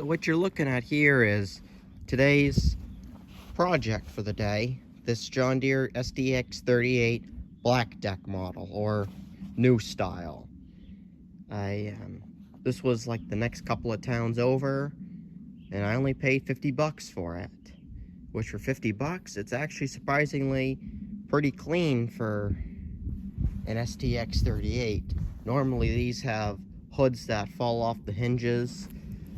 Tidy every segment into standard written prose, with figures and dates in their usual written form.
So what you're looking at here is today's project for the day. This John Deere STX 38 black deck model, or new style. This was like the next couple of towns over, and I only paid 50 bucks for it. Which for 50 bucks, it's actually surprisingly pretty clean for an STX 38. Normally these have hoods that fall off the hinges.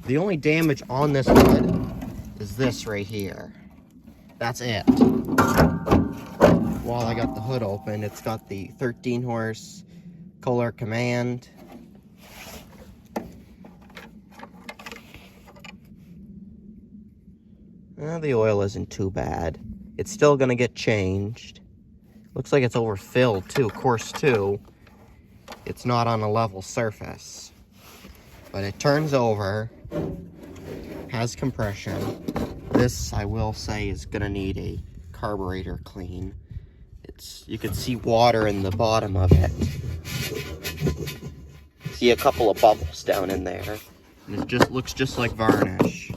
The only damage on this hood is this right here. That's it. While I got the hood open, it's got the 13 horse Kohler command. The oil isn't too bad. It's still gonna get changed. Looks like it's overfilled too. Course 2, it's not on a level surface. But it turns over, has compression. This, I will say, is gonna need a carburetor clean. You can see water in the bottom of it. See a couple of bubbles down in there. And it just looks just like varnish.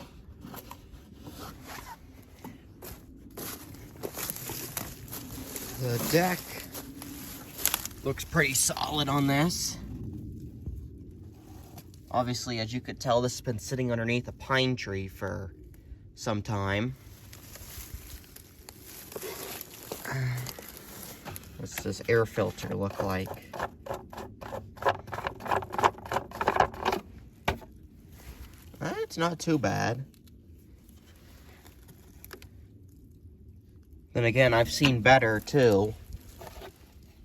The deck looks pretty solid on this. Obviously, as you could tell, this has been sitting underneath a pine tree for some time. What's this air filter look like? It's not too bad. Then again, I've seen better too.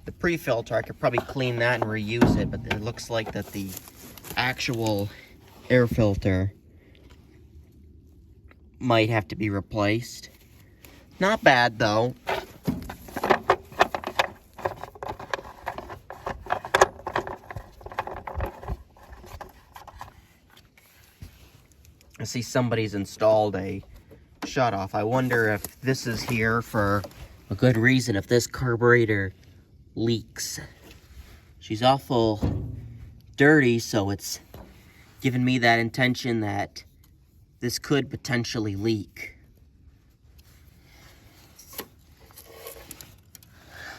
The pre-filter, I could probably clean that and reuse it, but it looks like that the actual air filter might have to be replaced. Not bad though. I see somebody's installed a shutoff. I wonder if this is here for a good reason, if this carburetor leaks. She's awful dirty, so it's giving me that intention that this could potentially leak.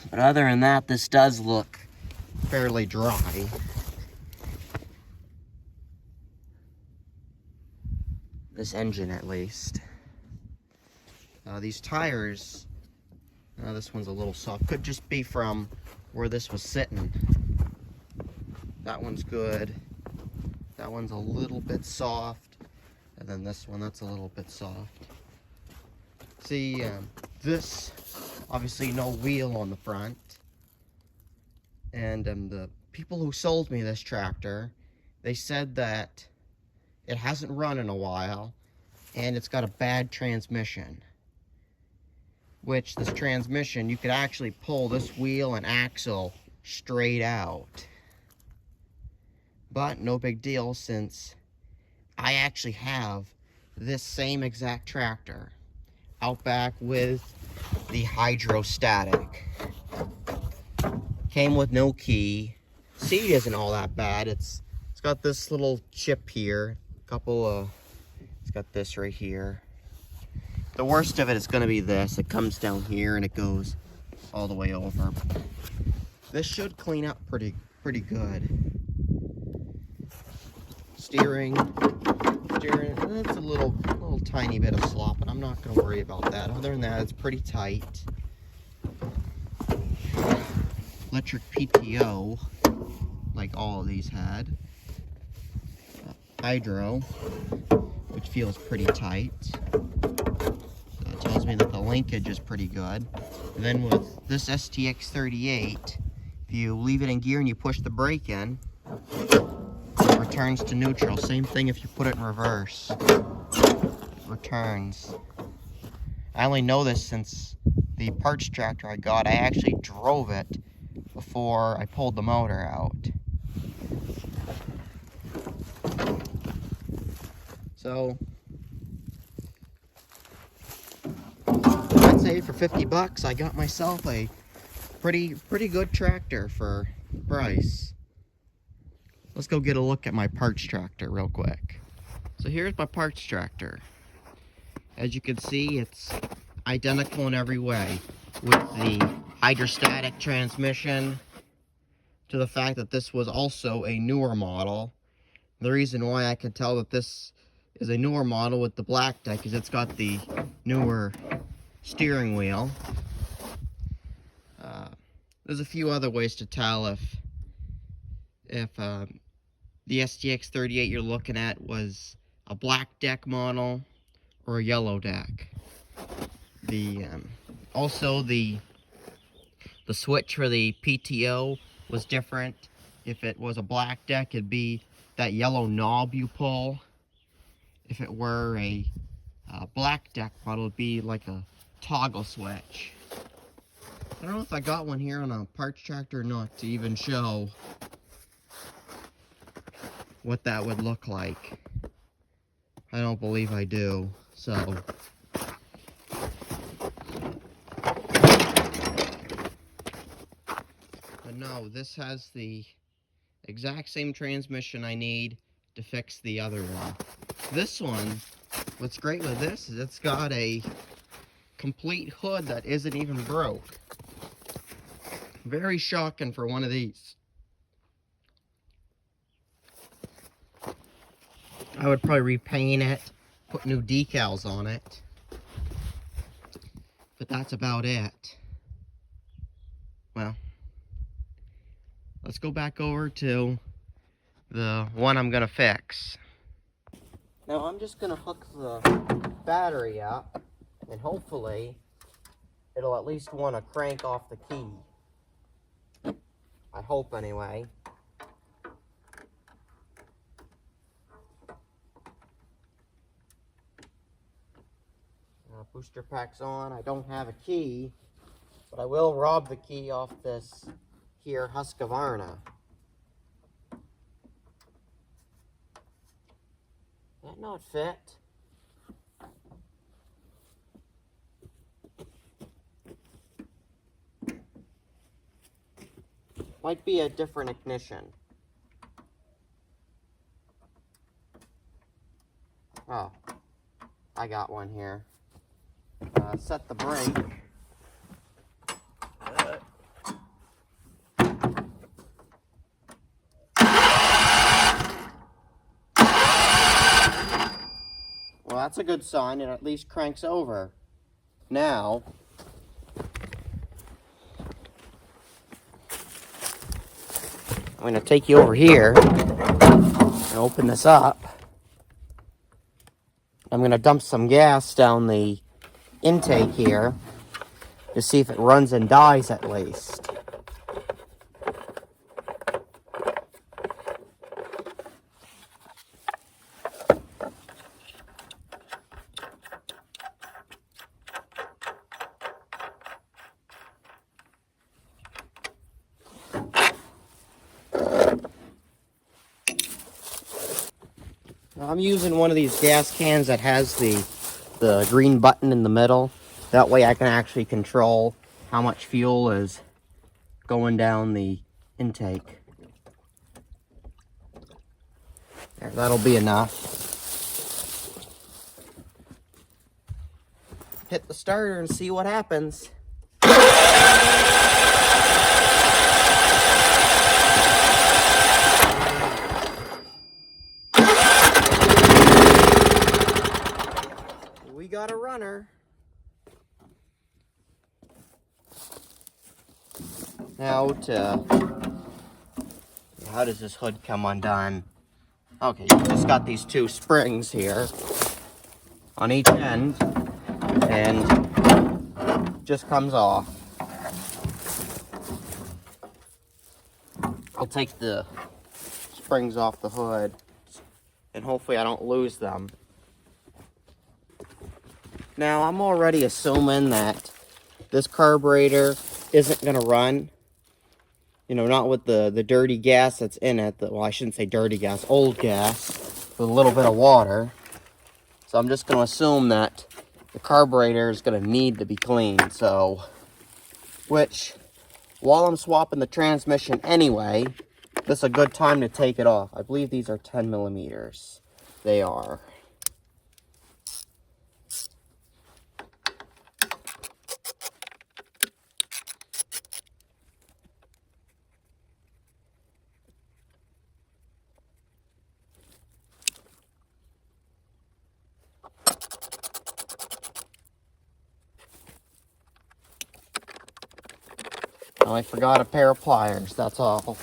But other than that, this does look fairly dry. This engine, at least. These tires, this one's a little soft. Could just be from where this was sitting. That one's good. That one's a little bit soft. And then this one, that's a little bit soft. See, this, obviously no wheel on the front. And the people who sold me this tractor, they said that it hasn't run in a while, and it's got a bad transmission. Which, this transmission, you could actually pull this wheel and axle straight out. But no big deal, since I actually have this same exact tractor out back with the hydrostatic. Came with no key. Seat isn't all that bad. It's got this little chip here. It's got this right here. The worst of it is going to be this. It comes down here and it goes all the way over. This should clean up pretty good. Steering, it's a little tiny bit of slop, but I'm not going to worry about that. Other than that, it's pretty tight. Electric PTO, like all of these had. Hydro, which feels pretty tight. That tells me that the linkage is pretty good. And then with this STX 38, if you leave it in gear and you push the brake in, it returns to neutral. Same thing if you put it in reverse. It returns. I only know this since the parts tractor I got, I actually drove it before I pulled the motor out. So, I'd say for 50 bucks, I got myself a pretty good tractor for price. Let's go get a look at my parts tractor real quick. So here's my parts tractor. As you can see, it's identical in every way, with the hydrostatic transmission, to the fact that this was also a newer model. The reason why I can tell that this is a newer model with the black deck is it's got the newer steering wheel. There's a few other ways to tell if the STX 38 you're looking at was a black deck model or a yellow deck. Also the switch for the PTO was different. If it was a black deck, it'd be that yellow knob you pull. If it were a black deck model, it'd be like a toggle switch. I don't know if I got one here on a parts tractor or not to even show what that would look like. I don't believe I do, so. But no, this has the exact same transmission I need to fix the other one. This one, what's great with this is it's got a complete hood that isn't even broke. Very shocking for one of these. I would probably repaint it, put new decals on it, but that's about it. Well, let's go back over to the one I'm gonna fix. Now I'm just gonna hook the battery up, and hopefully it'll at least want to crank off the key. I hope anyway. Booster pack's on. I don't have a key, but I will rob the key off this here Husqvarna. That not fit? Might be a different ignition. Oh, I got one here. Set the brake. Well, that's a good sign. It at least cranks over. Now, I'm going to take you over here and open this up. I'm going to dump some gas down the intake here to see if it runs and dies at least. Now I'm using one of these gas cans that has the green button in the middle. That way I can actually control how much fuel is going down the intake. There, that'll be enough. Hit the starter and see what happens. We got a runner. Now how does this hood come undone? Okay, you just got these two springs here on each end, and just comes off. I'll take the springs off the hood, and hopefully I don't lose them. Now, I'm already assuming that this carburetor isn't going to run. You know, not with the dirty gas that's in it. Well, I shouldn't say dirty gas, old gas with a little bit of water. So I'm just going to assume that the carburetor is going to need to be cleaned. So, which, while I'm swapping the transmission anyway, this is a good time to take it off. I believe these are 10 millimeters. they are. I forgot a pair of pliers, that's all.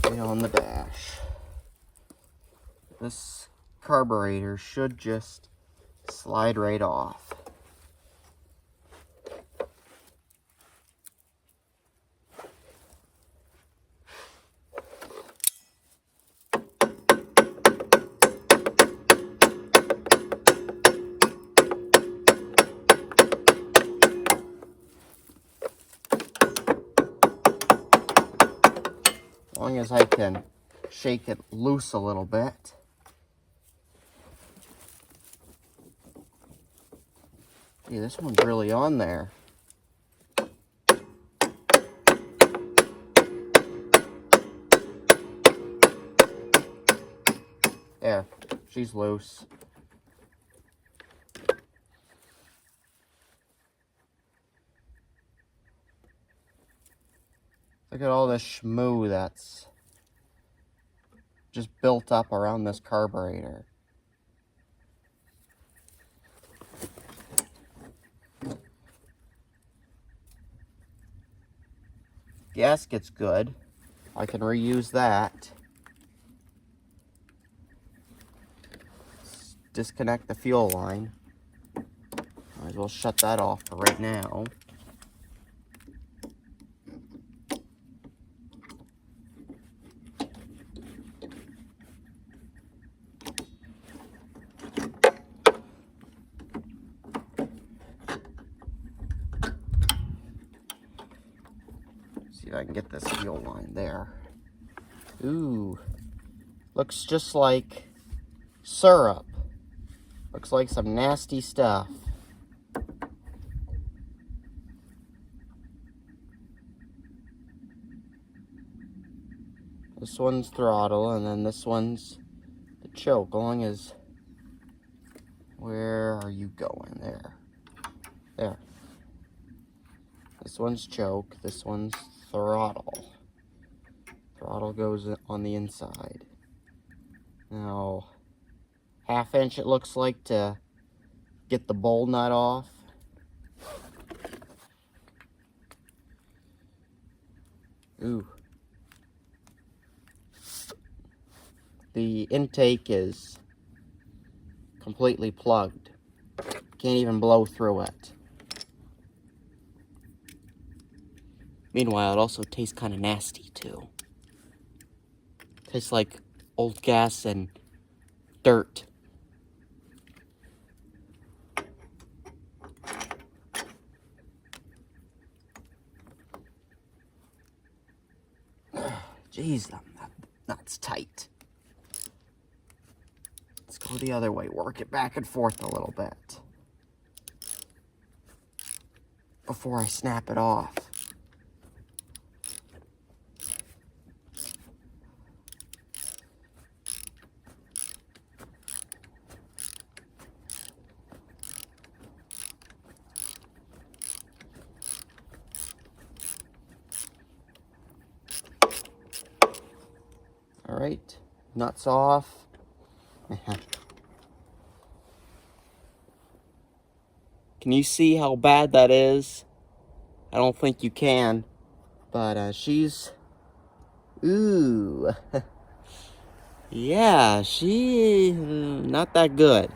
Right on the dash. This carburetor should just slide right off. As long as I can shake it loose a little bit. Yeah, this one's really on there. There, she's loose. Look at all this schmoo that's just built up around this carburetor. Gasket's good. I can reuse that. Let's disconnect the fuel line. Might as well shut that off for right now. See if I can get this fuel line there. Ooh, looks just like syrup. Looks like some nasty stuff. This one's throttle, and then this one's the choke. Along as, where are you going? There. There. This one's choke, this one's throttle. Throttle goes on the inside. Now, 1/2 inch it looks like to get the bowl nut off. Ooh. The intake is completely plugged. Can't even blow through it. Meanwhile, it also tastes kind of nasty too. Tastes like old gas and dirt. Jeez, that's tight. Let's go the other way. Work it back and forth a little bit before I snap it off. All right, nuts off. Can you see how bad that is? I don't think you can, but she's, ooh, yeah, she not that good.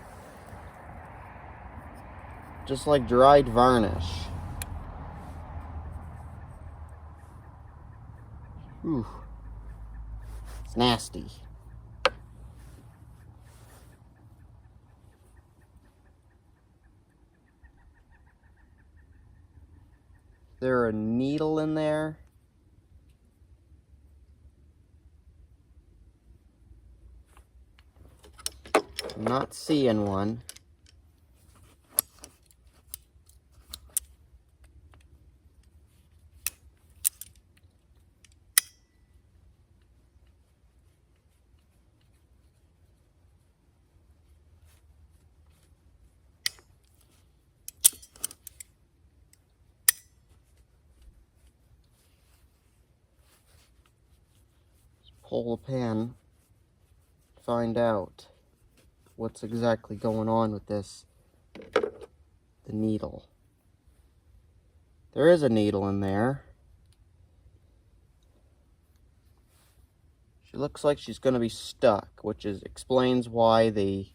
Just like dried varnish. Ooh, it's nasty. Is there a needle in there? I'm not seeing one. Pull the pin, find out what's exactly going on with the needle. There is a needle in there. She looks like she's going to be stuck, which explains why the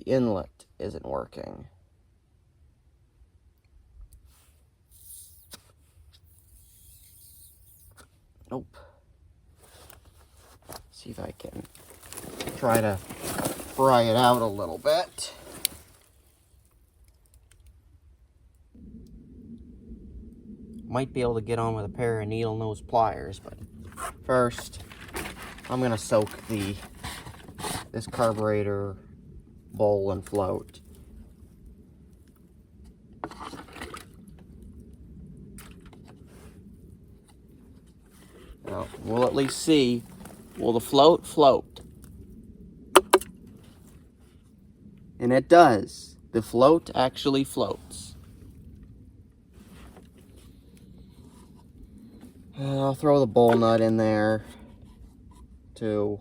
inlet isn't working. Nope. See if I can try to pry it out a little bit. Might be able to get on with a pair of needle nose pliers, but first I'm gonna soak this carburetor bowl in float. Now, we'll at least see, will the float float? And it does. The float actually floats. I'll throw the bowl nut in there too,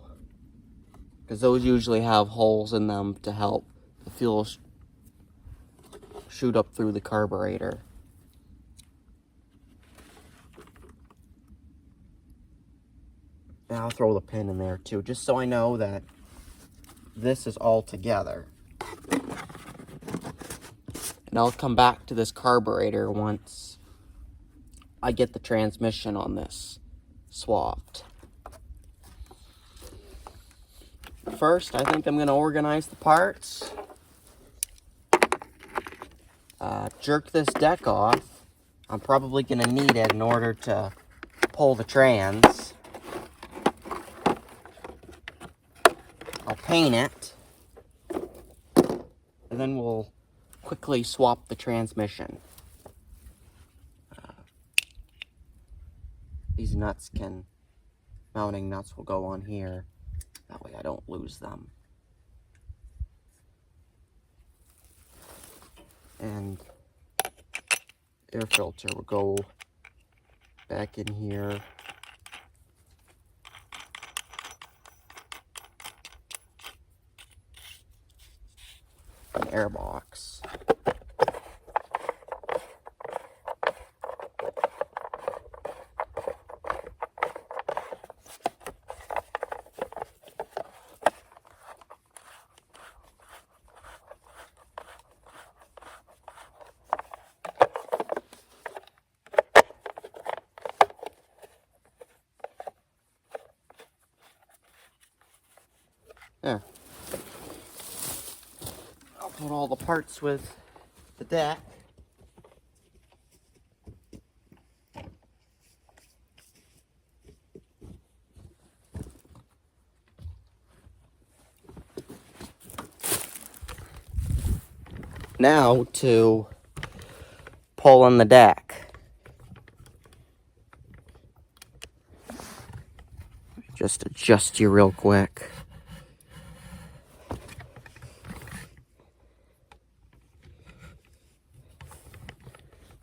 because those usually have holes in them to help the fuel shoot up through the carburetor. And I'll throw the pin in there too, just so I know that this is all together. And I'll come back to this carburetor once I get the transmission on this swapped. First, I think I'm going to organize the parts. Jerk this deck off. I'm probably going to need it in order to pull the trans. I'll paint it. And then we'll quickly swap the transmission. These mounting nuts will go on here. That way I don't lose them. And air filter will go back in here. An air box. There. I'll put all the parts with the deck. Now to pull on the deck. Just adjust you real quick.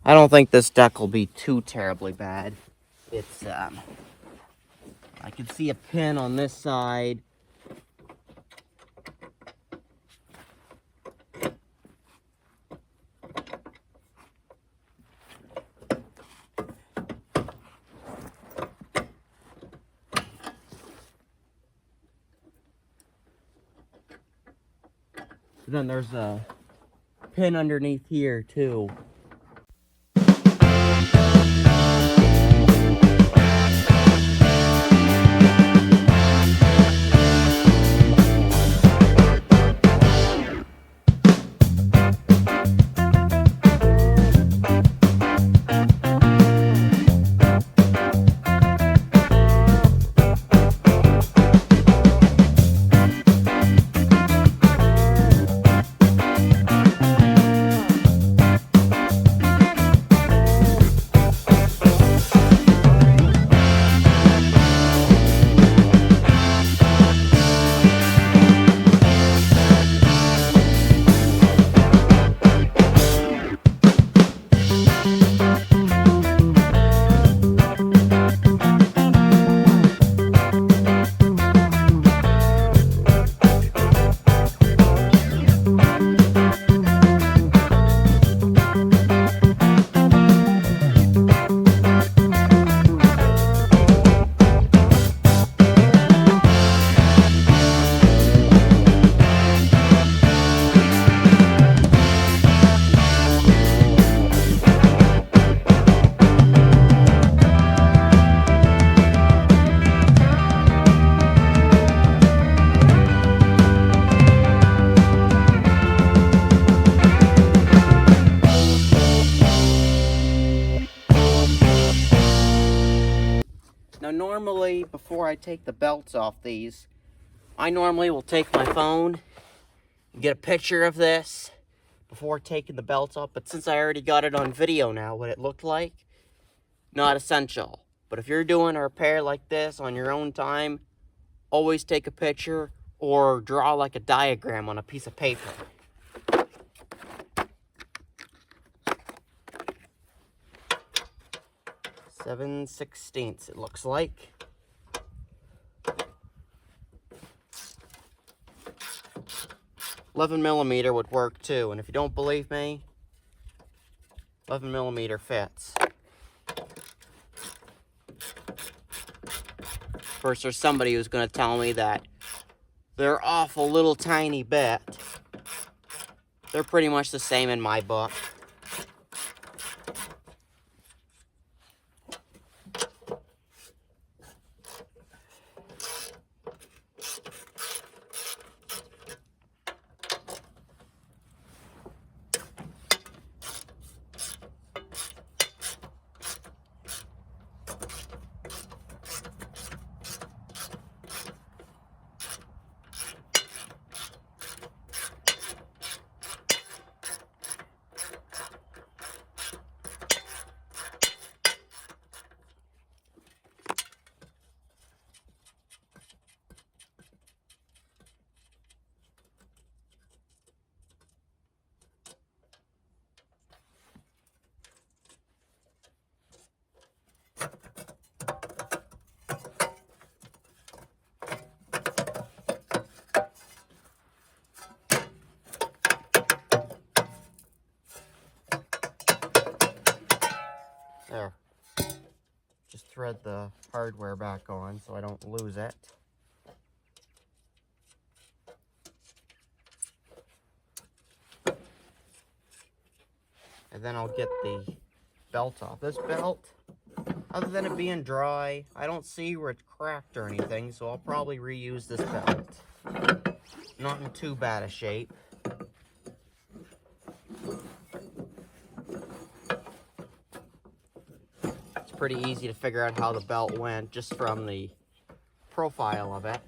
I don't think this deck will be too terribly bad. It's, I can see a pin on this side. Then there's a pin underneath here too. normally, before I take the belts off these, I normally will take my phone and get a picture of this before taking the belts off. But since I already got it on video now, what it looked like, not essential. But if you're doing a repair like this on your own time, always take a picture or draw like a diagram on a piece of paper. "7/16" it looks like. "11mm would work too, and if you don't believe me, 11mm fits. Of course, there's somebody who's going to tell me that they're off a little tiny bit. They're pretty much the same in my book. There. Just thread the hardware back on so I don't lose it. And then I'll get the belt off. This belt, other than it being dry, I don't see where it's cracked or anything, so I'll probably reuse this belt. Not in too bad a shape. Pretty easy to figure out how the belt went just from the profile of it.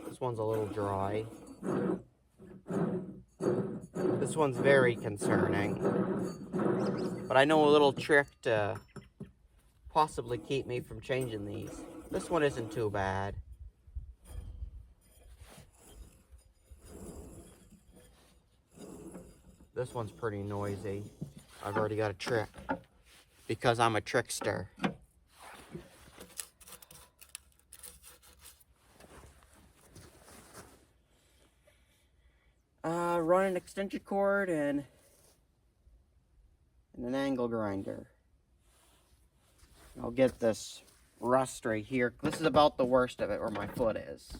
This one's a little dry. This one's very concerning. But I know a little trick to possibly keep me from changing these. This one isn't too bad. This one's pretty noisy. I've already got a trick because I'm a trickster. Run an extension cord and an angle grinder. I'll get this rust right here. This is about the worst of it where my foot is.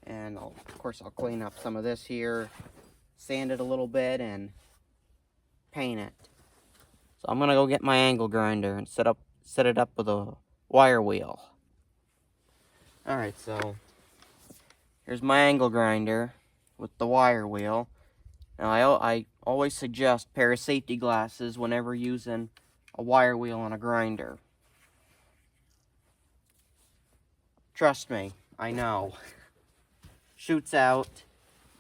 And of course I'll clean up some of this here, sand it a little bit, and paint it. So I'm gonna go get my angle grinder and set it up with a wire wheel. Alright, so here's my angle grinder with the wire wheel. Now I always suggest a pair of safety glasses whenever using a wire wheel on a grinder. Trust me, I know. Shoots out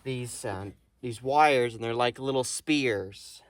these wires, and they're like little spears.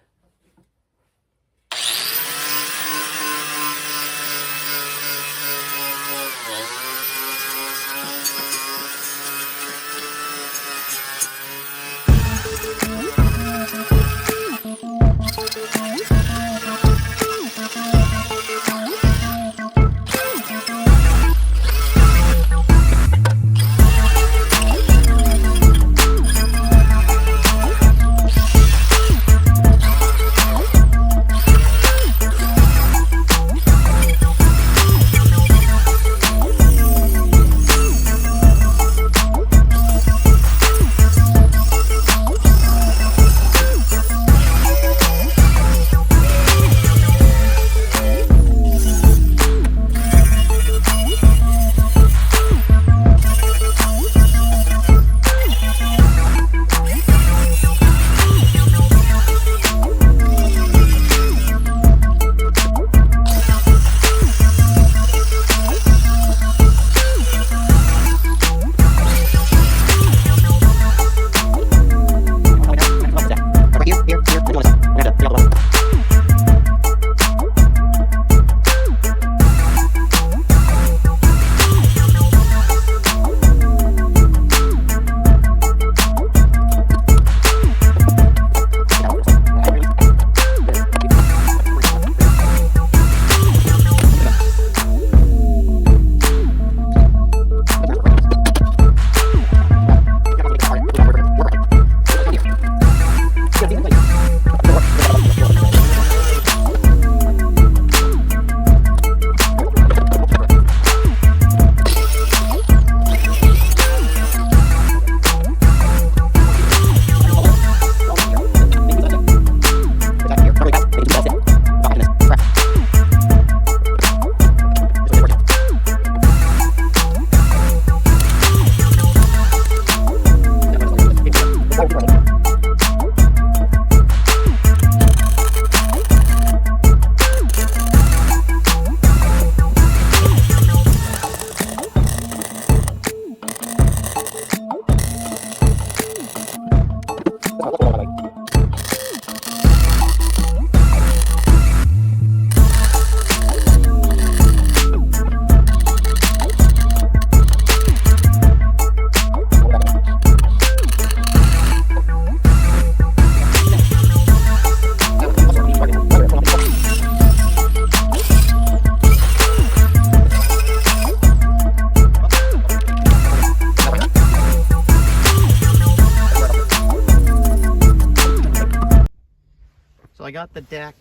got the deck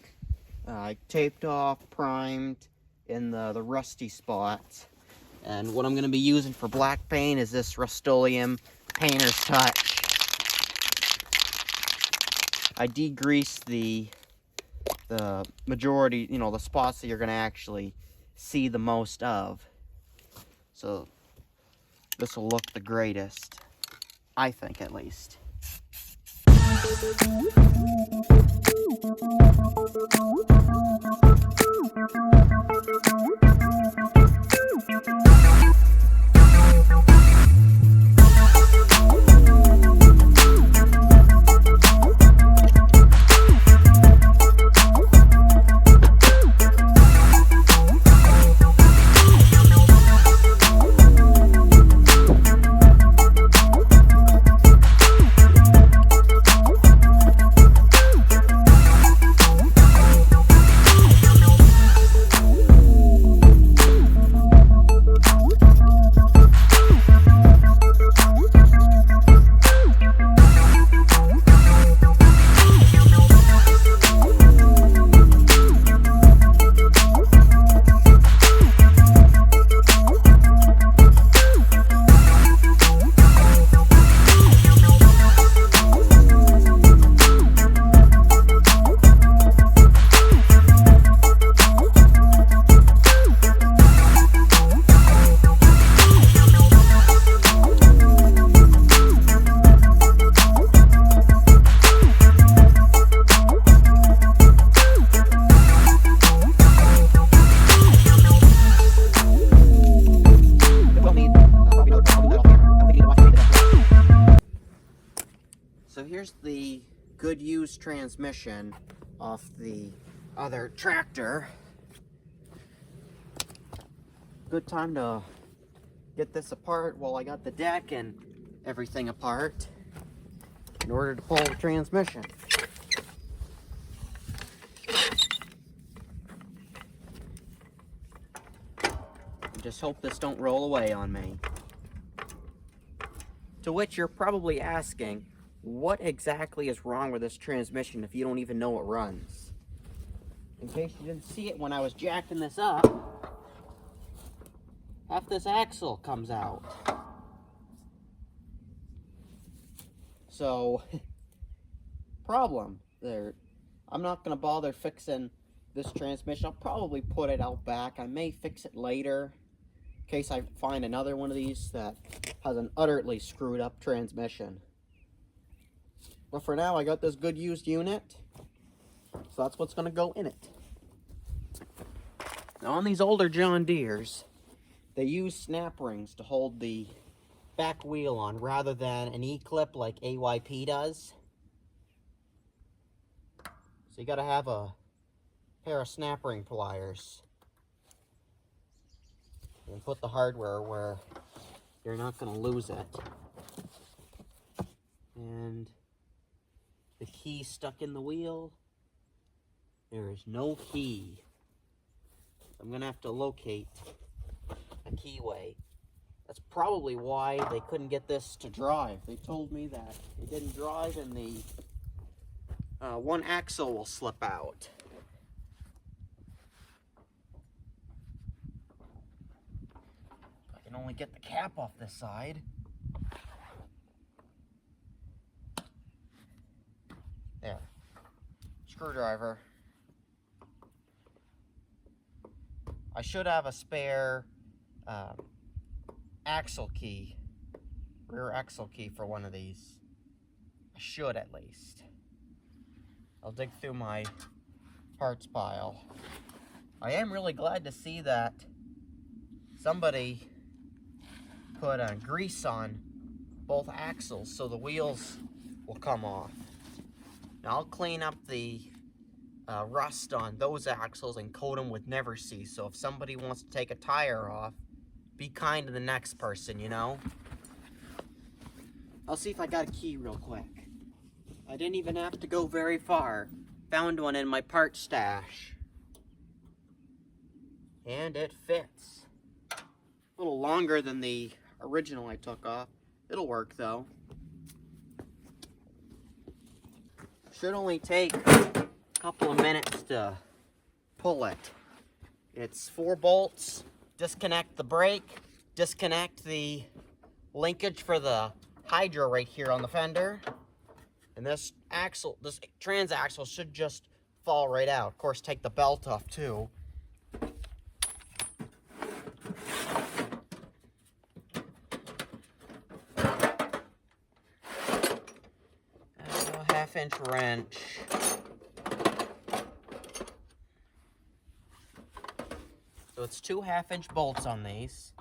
taped off, primed in the rusty spots. And what I'm going to be using for black paint is this Rust-Oleum Painter's Touch. I degreased the majority, you know, the spots that you're going to actually see the most of. So this will look the greatest, I think, at least. So here's the good used transmission off the other tractor. Good time to get this apart while I got the deck and everything apart in order to pull the transmission. Just hope this don't roll away on me. To which you're probably asking, what exactly is wrong with this transmission if you don't even know it runs? In case you didn't see it when I was jacking this up, half this axle comes out. So, problem there. I'm not going to bother fixing this transmission. I'll probably put it out back. I may fix it later in case I find another one of these that has an utterly screwed up transmission. But for now, I got this good used unit, so that's what's going to go in it. Now on these older John Deeres, they use snap rings to hold the back wheel on rather than an E-clip like AYP does. So you got to have a pair of snap ring pliers and put the hardware where you're not going to lose it. And the key stuck in the wheel. There is no key. I'm gonna have to locate a keyway. That's probably why they couldn't get this to drive. They told me that it didn't drive and the one axle will slip out. I can only get the cap off this side. There. Screwdriver. I should have a spare axle key, rear axle key for one of these. I should at least. I'll dig through my parts pile. I am really glad to see that somebody put grease on both axles so the wheels will come off. Now I'll clean up the rust on those axles and coat them with Never See. So if somebody wants to take a tire off, be kind to the next person, you know? I'll see if I got a key real quick. I didn't even have to go very far. Found one in my part stash. And it fits. A little longer than the original I took off. It'll work though. Should only take couple of minutes to pull it. It's 4 bolts. Disconnect the brake, disconnect the linkage for the hydro right here on the fender, and this axle, this transaxle should just fall right out. Of course, take the belt off too. A 1/2-inch wrench. So it's 2 1/2-inch bolts on these.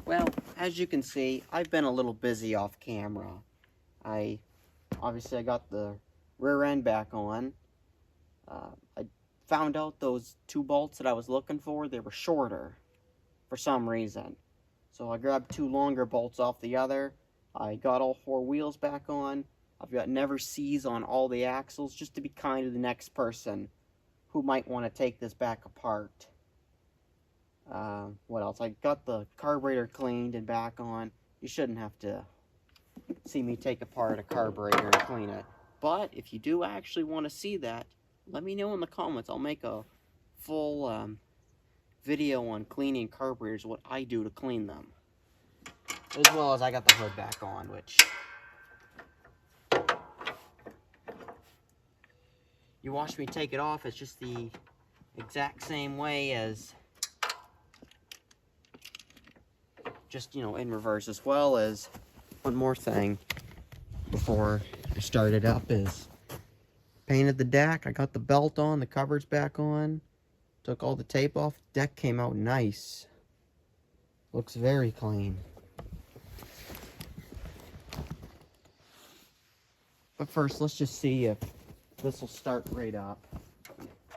Well, as you can see, I've been a little busy off camera. Obviously I got the rear end back on. I found out those 2 bolts that I was looking for, they were shorter for some reason. So I grabbed 2 longer bolts off the other. I got all 4 wheels back on. I've got never sees on all the axles, just to be kind to the next person who might want to take this back apart. What else? I got the carburetor cleaned and back on. You shouldn't have to see me take apart a carburetor and clean it. But if you do actually want to see that, let me know in the comments. I'll make a full video on cleaning carburetors, what I do to clean them. As well as I got the hood back on, which you watch me take it off, it's just the exact same way as just, you know, in reverse. As well as one more thing before I start it up is painted the deck. I got the belt on, the covers back on, took all the tape off. Deck came out nice. Looks very clean. But first, let's just see if this will start right up.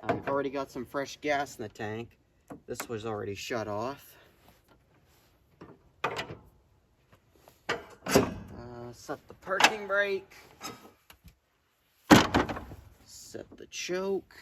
I've already got some fresh gas in the tank. This was already shut off. Set the parking brake. Reset the choke.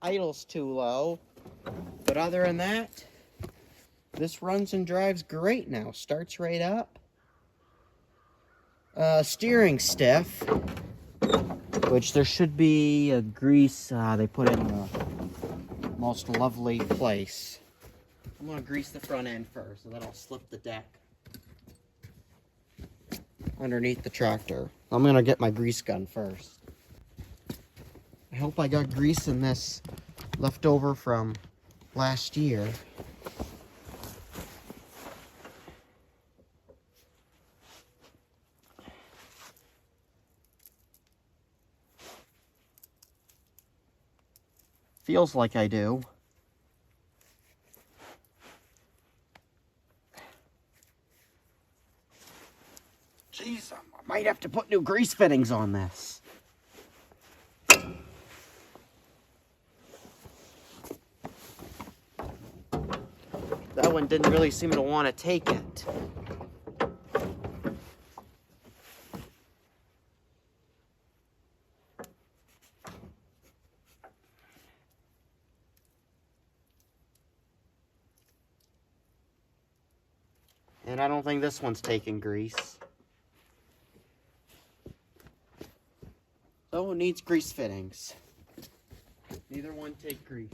Idle's too low, but other than that, this runs and drives great now. Starts right up. Steering stiff, which there should be a grease they put in the most lovely place. I'm going to grease the front end first, so that'll slip the deck underneath the tractor. I'm going to get my grease gun first. I hope I got grease in this left over from last year. Feels like I do. Jeez, I might have to put new grease fittings on this. That one didn't really seem to want to take it. And I don't think this one's taking grease. So it needs grease fittings. Neither one take grease.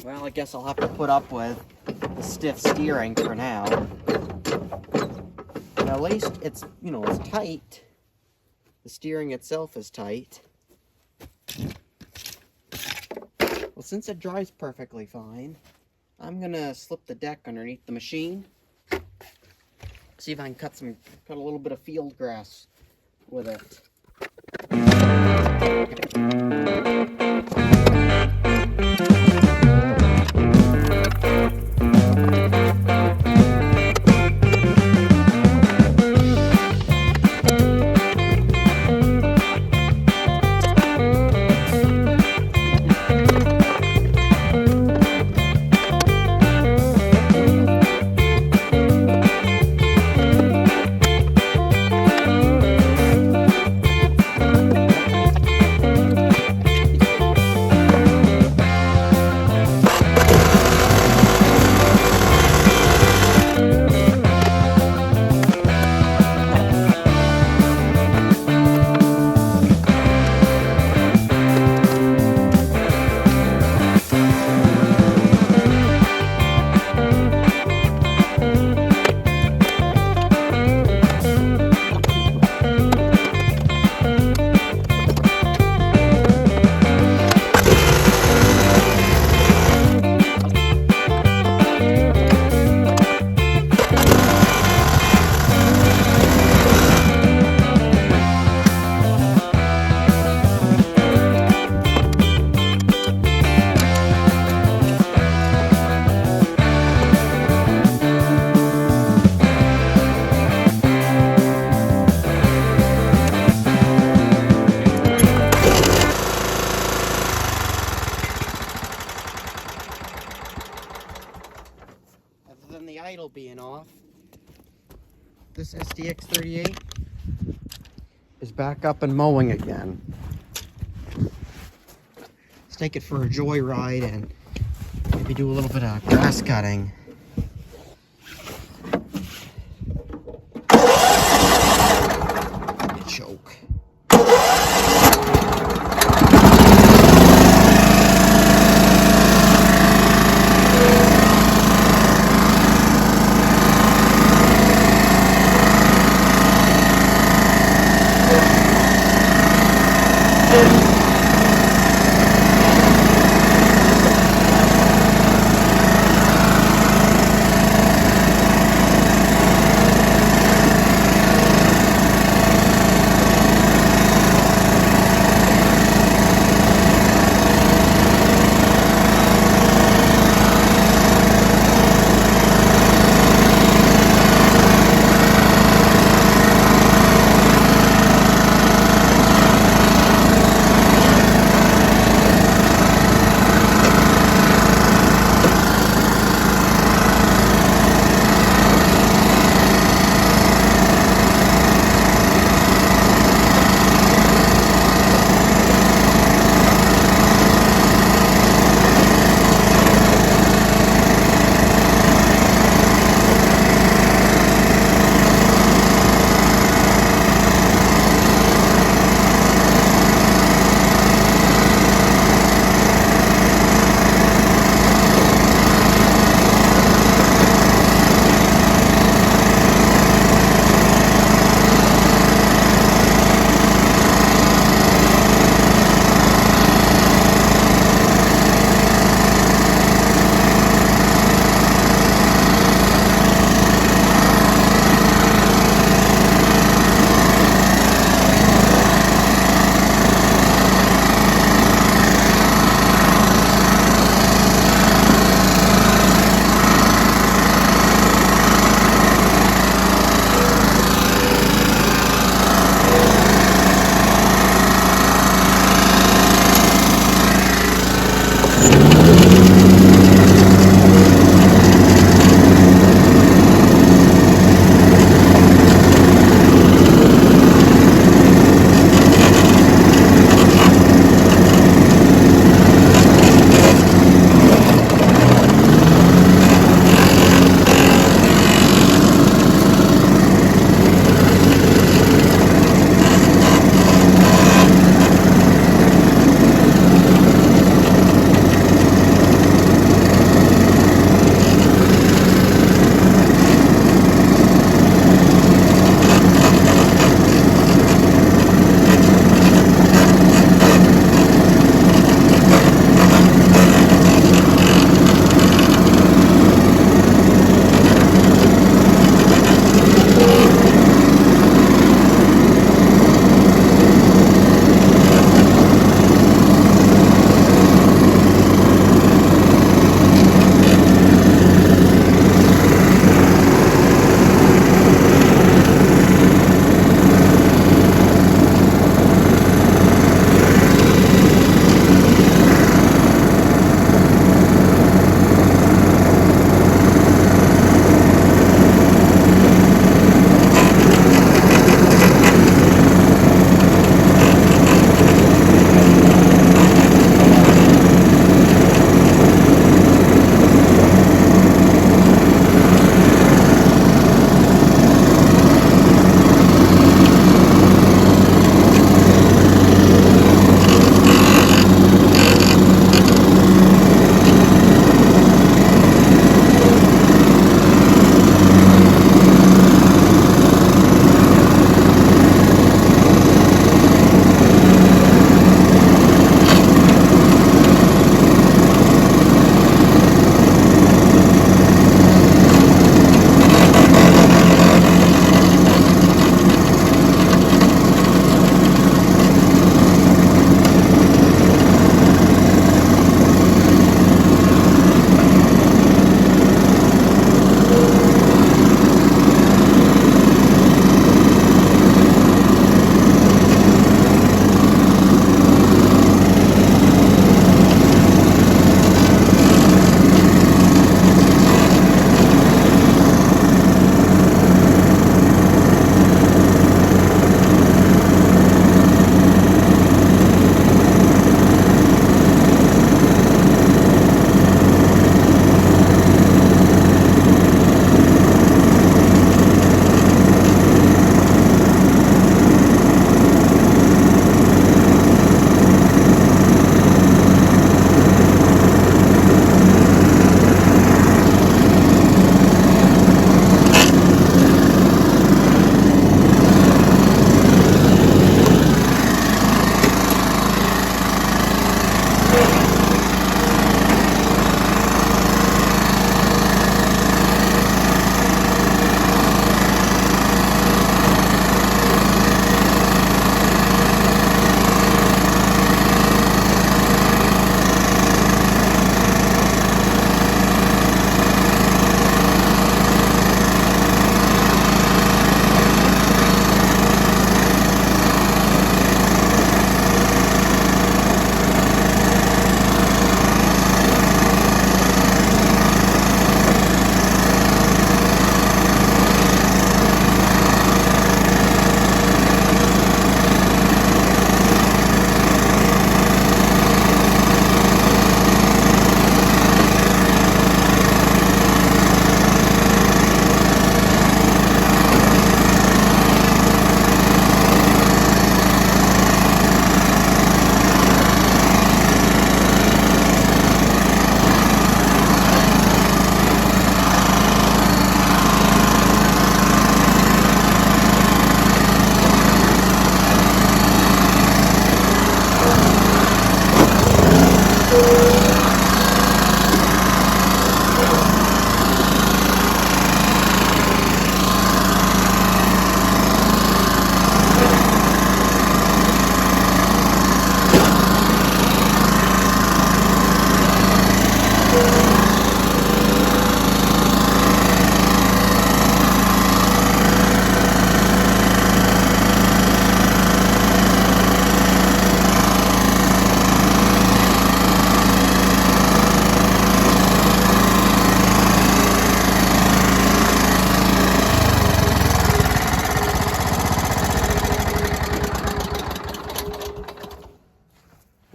Well, I guess I'll have to put up with the stiff steering for now. But at least it's, it's tight. The steering itself is tight. Well, since it drives perfectly fine, I'm gonna slip the deck underneath the machine. See if I can cut a little bit of field grass with it. this STX 38 is back up and mowing again. Let's take it for a joyride and maybe do a little bit of grass cutting. Choke.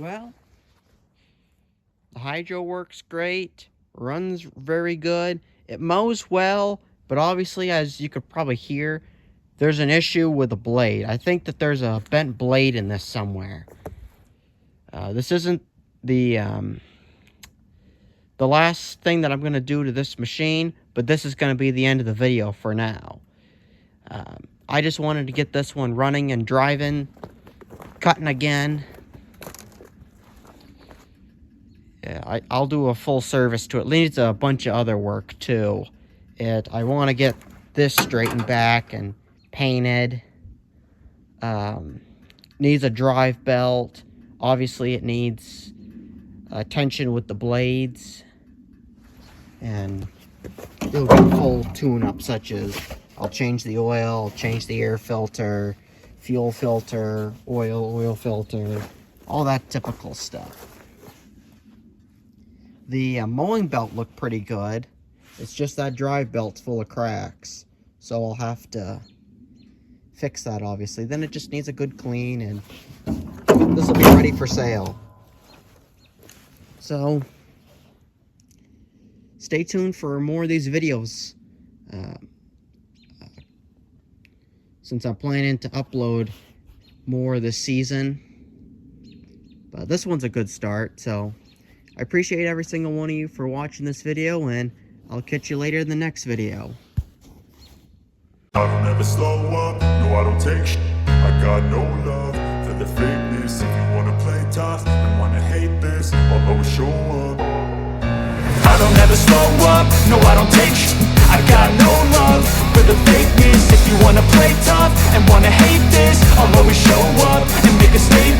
well, the hydro works great, runs very good, it mows well, but obviously, as you could probably hear, there's an issue with the blade. I think that there's a bent blade in this somewhere. This isn't the last thing that I'm going to do to this machine, but this is going to be the end of the video for now. I just wanted to get this one running and driving, cutting again. Yeah, I'll do a full service to it. It needs a bunch of other work too. I want to get this straightened back and painted. Needs a drive belt. Obviously it needs tension with the blades, and it'll get full tune-up, such as I'll change the oil, change the air filter, fuel filter, oil filter, all that typical stuff. The mowing belt looked pretty good. It's just that drive belt's full of cracks, so I'll have to fix that, obviously. Then it just needs a good clean, and this will be ready for sale. So stay tuned for more of these videos, since I'm planning to upload more this season. But this one's a good start, so I appreciate every single one of you for watching this video, and I'll catch you later in the next video. I don't ever slow up, no I don't take shit. I got no love for the fakeness. If you wanna play tough and wanna hate this, I'll always show up. I don't ever slow up, no I don't take shit. I got no love for the fakeness. If you wanna play tough and wanna hate this, I'll always show up and make a statement.